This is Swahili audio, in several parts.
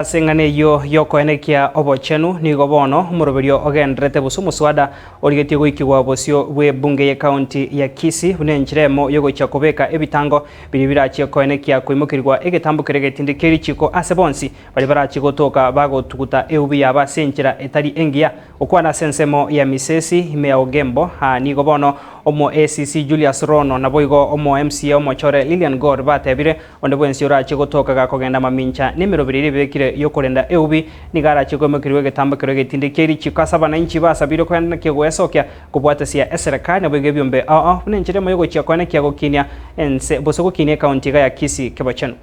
asengane yoko enekia obochenu ni gobono muroberio ogendrete busu muswada origetie goikigwa bosio bwe bunge ya county ya Kisii unenjiremo yogocha kubeka ebitango biribirachi ko enekia kuimukirwa egetambo keregetindikeri chiko asebonsi bali barachi gotoka bagotuguta eubi yabasenjira etari engia okwana sensemo ya misesi imea ogembo ni gobono omo ACC Julius Rono na boigo omo MCA omo chore Lilian Gore batebire onde bwensi orachi gotoka gakogenda mamincha nimirobiriri bekire yokorenda eubi nigara chigomekirwe getambo keregetindikeri chiko asabanainchi basabire kwenda kigwesokia kubwatasia esereka na bwege byombe unenjiremo yogocha kwana kiagokinia ense bosoko kinia county ya Kisii kebachano.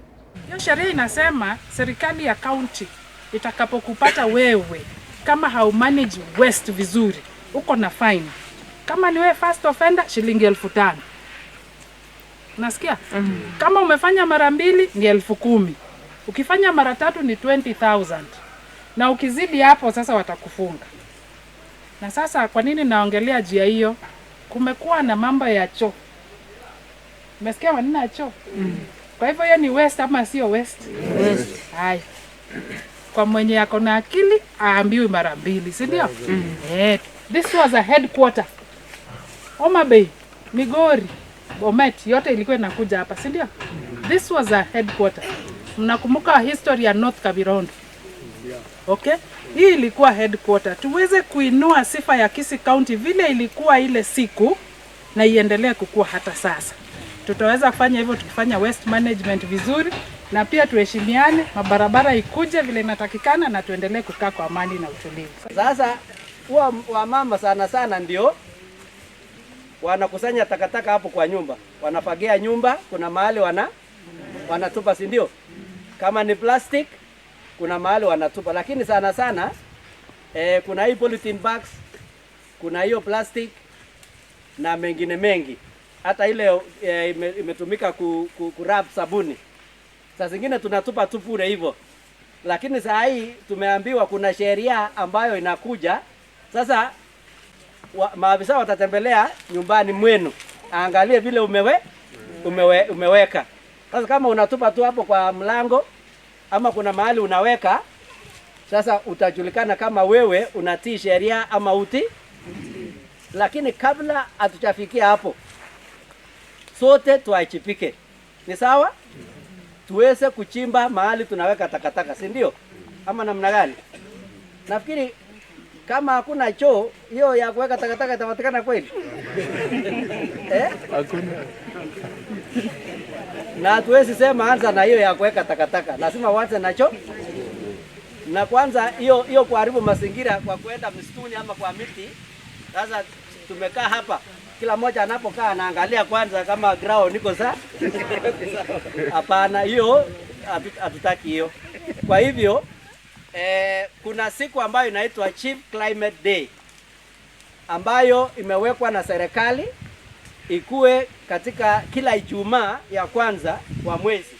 Hiyo sheria inasema serikali ya county itakapokupata wewe kama hau manage waste vizuri uko na fine. Kama ni wewe first offender shilingi 1500. Unasikia? Kama umefanya mara 2 ni 10,000. Ukifanya mara 3 ni 20,000. Na ukizidi hapo sasa watakufunga. Na sasa kwa nini naongelea jia hiyo? Kumekuwa na mambo ya choo. Umesikia maneno ya choo? Kwa hivyo hiyo ni waste ama sio waste? Waste. Hai. Kwa mwenye yako na akili aambiwe mara 2, si ndio? This was a headquarter. Homa Bay, Migori, Bomet, yote ilikuwa inakuja hapa, si ndio? This was a headquarter. Mnakumbuka history ya North Kavirondo. Okay? Hii ilikuwa headquarter. Tuweze kuinua sifa ya Kisii County vile ilikuwa ile siku na iendelee kukua hata sasa. Tutaweza kufanya hivyo tukifanya waste management vizuri na pia tuheshimiane, mabarabara ikuje vile inatakikana na tuendelee kukaa kwa amani na utulivu. Sasa wa mama sana ndio wanakusanya takataka hapo kwa nyumba. Wanafagia nyumba, kuna mahali wanatupa, si ndio? Kama ni plastic kuna mahali wanatupa, lakini sana kuna hii polythene bags, kuna hiyo plastic na mengine mengi. Hata ile imetumika kurap sabuni. Saa zingine tunatupa tu bure hivyo. Lakini saa hii tumeambiwa kuna sheria ambayo inakuja. Sasa maafisa watatembelea nyumbani mwenu. Angalie vile umeweka. Sasa kama unatupa tu hapo kwa mlango ama kuna mahali unaweka, sasa utajulikana kama wewe unatii sheria ama uti. Lakini kabla hatujafikia hapo, sote tuachipike. Ni sawa? Tuweze kuchimba mahali tunaweka takataka, si ndio? Ama namna gani? Nafikiri kama hakuna choo, hiyo ya kuweka takataka itapatikana kweli? Hakuna. Na tuwezi sema anza na hiyo ya kuweka takataka. Lazima uanze na choo. Na kwanza hiyo kuharibu mazingira kwa kwenda msituni ama kwa miti. Sasa tumekaa hapa, kila mmoja anapokaa anaangalia kwanza kama ground niko sawa. Hapana, hiyo hatutaki hiyo. Kwa hivyo kuna siku ambayo inaitwa Chief Climate Day ambayo imewekwa na serikali ikue katika kila Ijumaa ya kwanza wa mwezi.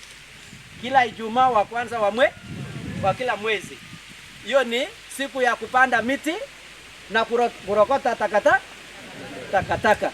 Kila Ijumaa wa kwanza wa kila mwezi. Hiyo ni siku ya kupanda miti na kurokota takataka.